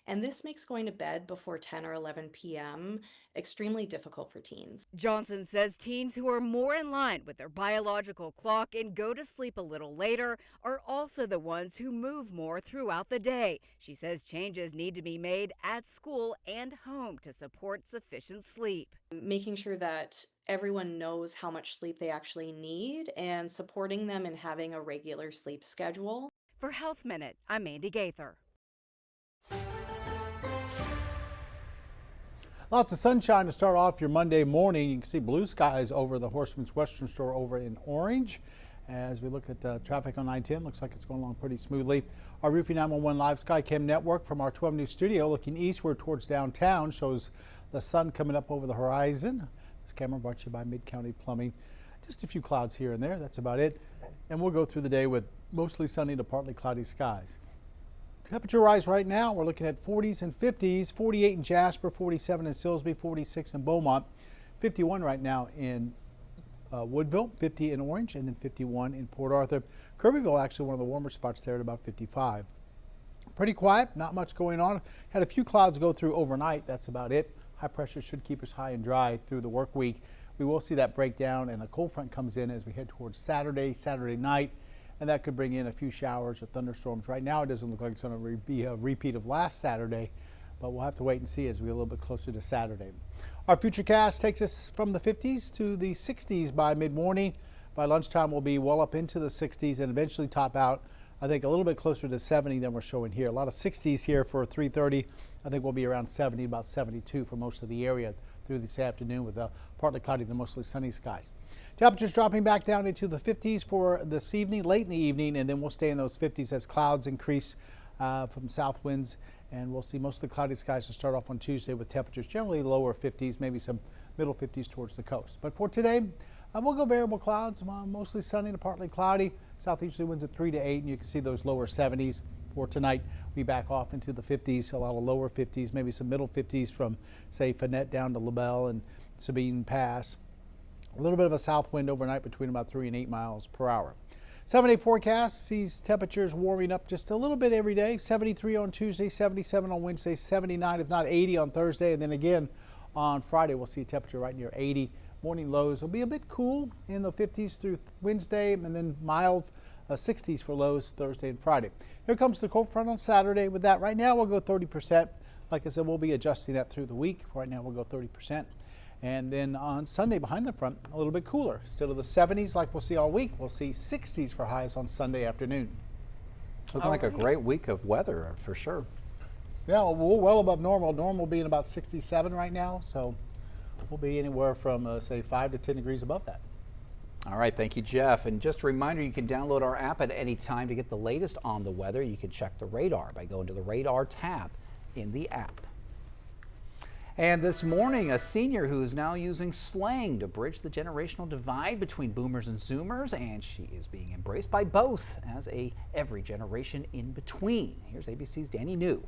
And this makes going to bed before 10 or 11 p.m. extremely difficult for teens. Johnson says teens who are more in line with their biological clock and go to sleep a little later are also the ones who move more throughout the day. She says changes need to be made at school and home to support sufficient sleep. Making sure that everyone knows how much sleep they actually need and supporting them in having a regular sleep schedule. For Health Minute, I'm Andy Gaither. Lots of sunshine to start off your Monday morning. You can see blue skies over the Horseman's Western Store over in Orange. As we look at traffic on 910, looks like it's going along pretty smoothly. Our Roofing 911 Live Skycam network from our 12 News studio looking eastward towards downtown shows the sun coming up over the horizon. This camera brought to you by Mid-County Plumbing. Just a few clouds here and there, that's about it. And we'll go through the day with mostly sunny to partly cloudy skies. Temperature rise right now, we're looking at 40s and 50s, 48 in Jasper, 47 in Silsbee, 46 in Beaumont, 51 right now in Woodville, 50 in Orange, and then 51 in Port Arthur. Kirbyville actually one of the warmer spots there at about 55. Pretty quiet, not much going on. Had a few clouds go through overnight, that's about it. High pressure should keep us high and dry through the work week. We will see that break down and a cold front comes in as we head towards Saturday night. And that could bring in a few showers or thunderstorms. Right now, it doesn't look like it's going to be a repeat of last Saturday, but we'll have to wait and see as we get a little bit closer to Saturday. Our futurecast takes us from the 50s to the 60s by mid-morning. By lunchtime, we'll be well up into the 60s and eventually top out, I think, a little bit closer to 70 than we're showing here. A lot of 60s here for 3:30. I think we'll be around 70, about 72 for most of the area through this afternoon with partly cloudy to mostly sunny skies. Temperatures dropping back down into the 50s for this evening, late in the evening, and then we'll stay in those 50s as clouds increase from south winds, and we'll see mostly cloudy skies to start off on Tuesday with temperatures generally lower 50s, maybe some middle 50s towards the coast. But for today, we'll go variable clouds, mostly sunny to partly cloudy. Southeasterly winds at 3 to 8, and you can see those lower 70s. For tonight, we back off into the 50s, a lot of lower 50s, maybe some middle 50s from, say, Fannette down to LaBelle and Sabine Pass. A little bit of a south wind overnight between about 3 and 8 miles per hour. 7-day forecast sees temperatures warming up just a little bit every day. 73 on Tuesday, 77 on Wednesday, 79 if not 80 on Thursday, and then again on Friday we'll see a temperature right near 80. Morning lows will be a bit cool in the 50s through Wednesday, and then mild 60s for lows Thursday and Friday. Here comes the cold front on Saturday. With that, right now we'll go 30%. Like I said, we'll be adjusting that through the week. Right now we'll go 30%. And then on Sunday behind the front, a little bit cooler. Still of the 70s like we'll see all week. We'll see 60s for highs on Sunday afternoon. Looking like a great week of weather for sure. Yeah, we're well above normal. Normal being about 67 right now. So we'll be anywhere from, say, 5 to 10 degrees above that. All right, thank you, Jeff. And just a reminder, you can download our app at any time to get the latest on the weather. You can check the radar by going to the radar tab in the app. And this morning, a senior who is now using slang to bridge the generational divide between boomers and zoomers, and she is being embraced by both as every generation in between. Here's ABC's Danny New.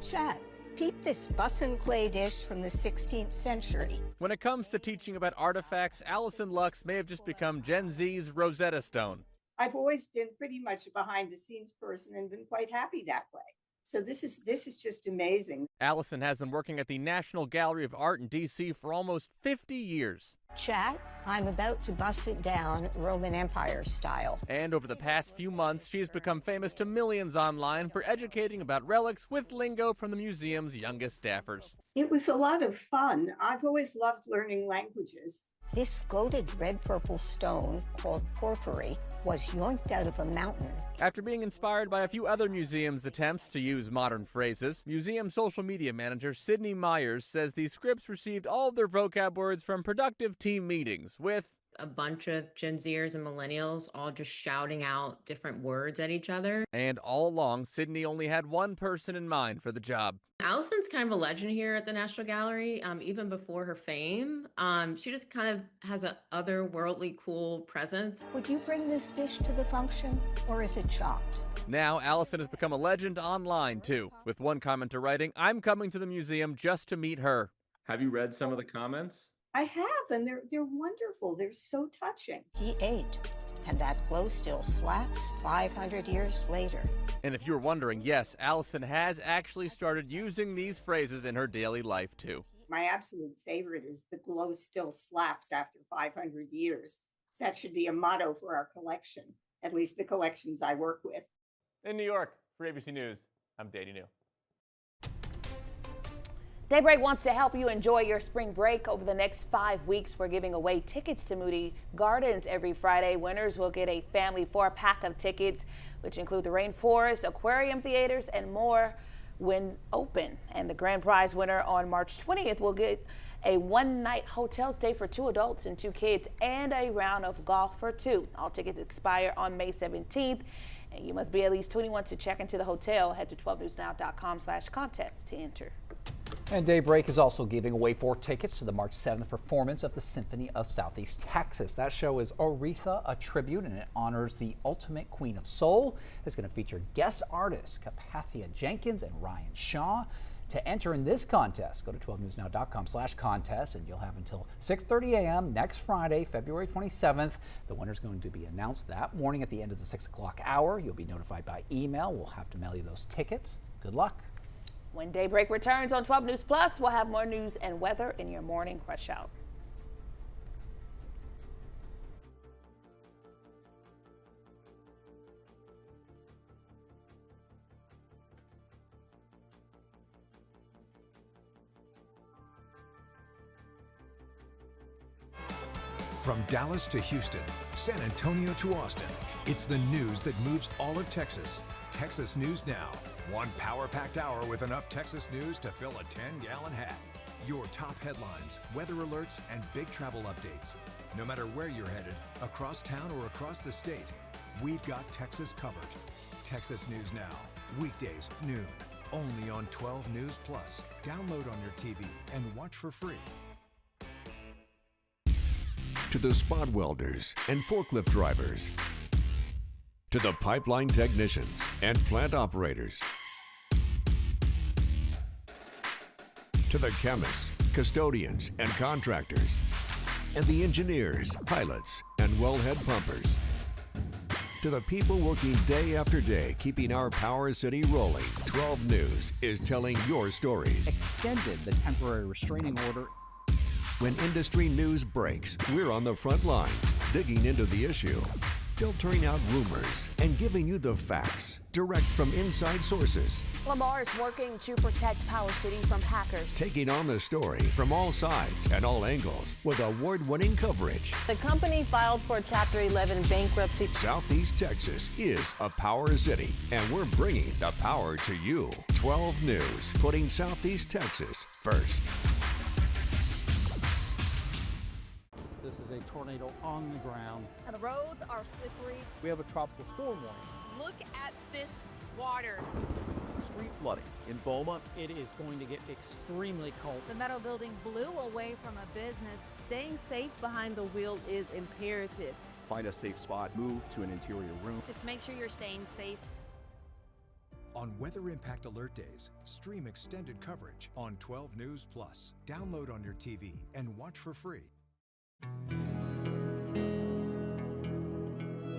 Chad, peep this bussin' clay dish from the 16th century. When it comes to teaching about artifacts, Allison Lux may have just become Gen Z's Rosetta Stone. I've always been pretty much a behind-the-scenes person and been quite happy that way. So this is just amazing. Allison has been working at the National Gallery of Art in D.C. for almost 50 years. Chat, I'm about to bust it down Roman Empire style. And over the past few months, she's become famous to millions online for educating about relics with lingo from the museum's youngest staffers. It was a lot of fun. I've always loved learning languages. This goated red-purple stone, called porphyry, was yoinked out of a mountain. After being inspired by a few other museums' attempts to use modern phrases, museum social media manager Sydney Myers says these scripts received all of their vocab words from productive team meetings with a bunch of Gen Zers and millennials all just shouting out different words at each other. And all along, Sydney only had one person in mind for the job. Allison's kind of a legend here at the National Gallery, even before her fame. She just kind of has a otherworldly cool presence. Would you bring this dish to the function, or is it chopped? Now, Allison has become a legend online, too, with one commenter writing, "I'm coming to the museum just to meet her." Have you read some of the comments? I have, and they're wonderful. They're so touching. He ate, and that glow still slaps 500 years later. And if you were wondering, yes, Allison has actually started using these phrases in her daily life, too. My absolute favorite is the glow still slaps after 500 years. That should be a motto for our collection, at least the collections I work with. In New York, for ABC News, I'm Danny New. Daybreak wants to help you enjoy your spring break. Over the next 5 weeks, we're giving away tickets to Moody Gardens every Friday. Winners will get a family 4-pack of tickets, which include the Rainforest, aquarium theaters, and more when open. And the grand prize winner on March 20th will get a one-night hotel stay for 2 adults and 2 kids and a round of golf for 2. All tickets expire on May 17th. And you must be at least 21 to check into the hotel. Head to 12newsnow.com/contest to enter. And Daybreak is also giving away 4 tickets to the March 7th performance of the Symphony of Southeast Texas. That show is Aretha, a tribute, and it honors the ultimate queen of soul. It's going to feature guest artists Capathia Jenkins and Ryan Shaw. To enter in this contest, go to 12newsnow.com/contest, and you'll have until 6:30 a.m. next Friday, February 27th. The winner is going to be announced that morning at the end of the 6 o'clock hour. You'll be notified by email. We'll have to mail you those tickets. Good luck. When Daybreak returns on 12 News Plus, we'll have more news and weather in your morning rush hour. From Dallas to Houston, San Antonio to Austin, it's the news that moves all of Texas. Texas News Now. One power-packed hour with enough Texas news to fill a 10-gallon hat. Your top headlines, weather alerts, and big travel updates. No matter where you're headed, across town or across the state, we've got Texas covered. Texas News Now, weekdays noon, only on 12 News Plus. Download on your TV and watch for free. To the spot welders and forklift drivers, to the pipeline technicians and plant operators, to the chemists, custodians, and contractors, and the engineers, pilots, and wellhead pumpers, to the people working day after day keeping our Power City rolling, 12 News is telling your stories. Extended the temporary restraining order. When industry news breaks, we're on the front lines, digging into the issue, filtering out rumors, and giving you the facts, direct from inside sources. Lamar is working to protect Power City from hackers. Taking on the story from all sides and all angles with award-winning coverage. The company filed for Chapter 11 bankruptcy. Southeast Texas is a power city, and we're bringing the power to you. 12 News, putting Southeast Texas first. This is a tornado on the ground. And the roads are slippery. We have a tropical storm warning. Look at this water. Street flooding in Beaumont. It is going to get extremely cold. The metal building blew away from a business. Staying safe behind the wheel is imperative. Find a safe spot, move to an interior room. Just make sure you're staying safe. On Weather Impact Alert Days, stream extended coverage on 12 News Plus. Download on your TV and watch for free.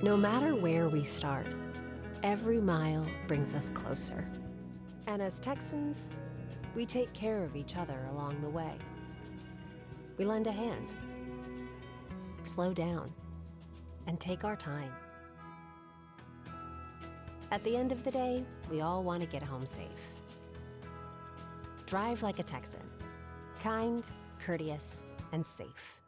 No matter where we start, every mile brings us closer. And as Texans, we take care of each other along the way. We lend a hand, slow down, and take our time. At the end of the day, we all want to get home safe. Drive like a Texan. Kind, courteous, and safe.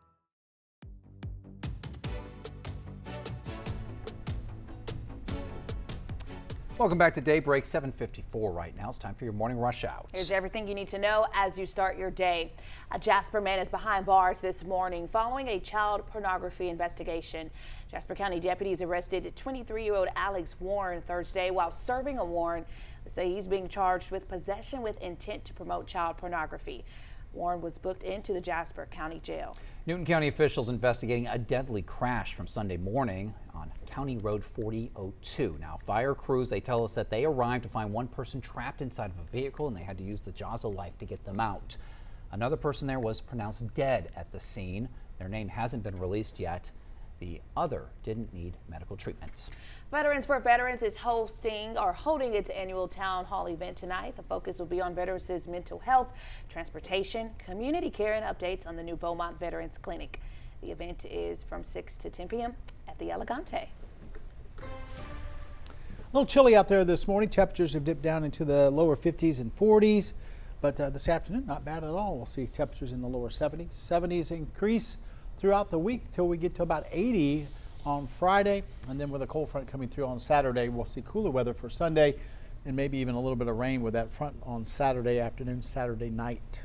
Welcome back to Daybreak, 7:54 right now. It's time for your morning rush out. Here's everything you need to know as you start your day. A Jasper man is behind bars this morning following a child pornography investigation. Jasper County deputies arrested 23-year-old Alex Warren Thursday while serving a warrant. They say he's being charged with possession with intent to promote child pornography. Warren was booked into the Jasper County Jail. Newton County officials investigating a deadly crash from Sunday morning on County Road 4002. Now, fire crews, they tell us that they arrived to find one person trapped inside of a vehicle and they had to use the jaws of life to get them out. Another person there was pronounced dead at the scene. Their name hasn't been released yet. The other didn't need medical treatment. Veterans for Veterans is holding its annual town hall event tonight. The focus will be on veterans' mental health, transportation, community care, and updates on the new Beaumont Veterans Clinic. The event is from 6 to 10 p.m. at the Elegante. A little chilly out there this morning. Temperatures have dipped down into the lower 50s and 40s, but this afternoon, not bad at all. We'll see temperatures in the lower 70s. 70s increase throughout the week till we get to about 80 on Friday, and then with a cold front coming through on Saturday, we'll see cooler weather for Sunday and maybe even a little bit of rain with that front on Saturday afternoon, Saturday night.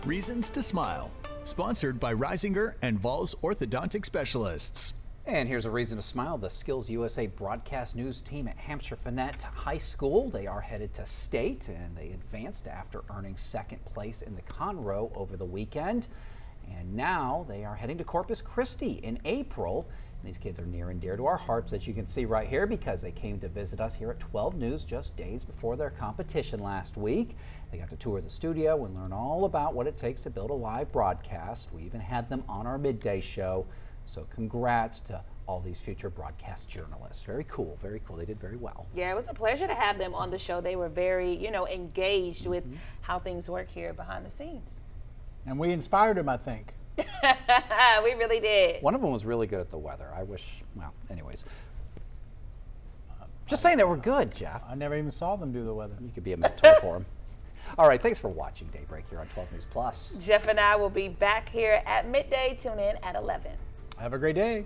Reasons to Smile, sponsored by Reisinger and Vols Orthodontic Specialists. And here's a reason to smile. The Skills USA broadcast news team at Hampshire Finette High School, they are headed to state and they advanced after earning second place in the Conroe over the weekend. And now they are heading to Corpus Christi in April. And these kids are near and dear to our hearts, as you can see right here, because they came to visit us here at 12 News just days before their competition last week. They got to tour the studio and learn all about what it takes to build a live broadcast. We even had them on our midday show. So congrats to all these future broadcast journalists. Very cool, very cool. They did very well. Yeah, it was a pleasure to have them on the show. They were very, engaged with how things work here behind the scenes. And we inspired them, I think. We really did. One of them was really good at the weather. I wish, well, anyways. Just saying they were good, Jeff. I never even saw them do the weather. You could be a mentor for them. All right, thanks for watching Daybreak here on 12 News Plus. Jeff and I will be back here at midday. Tune in at 11. Have a great day.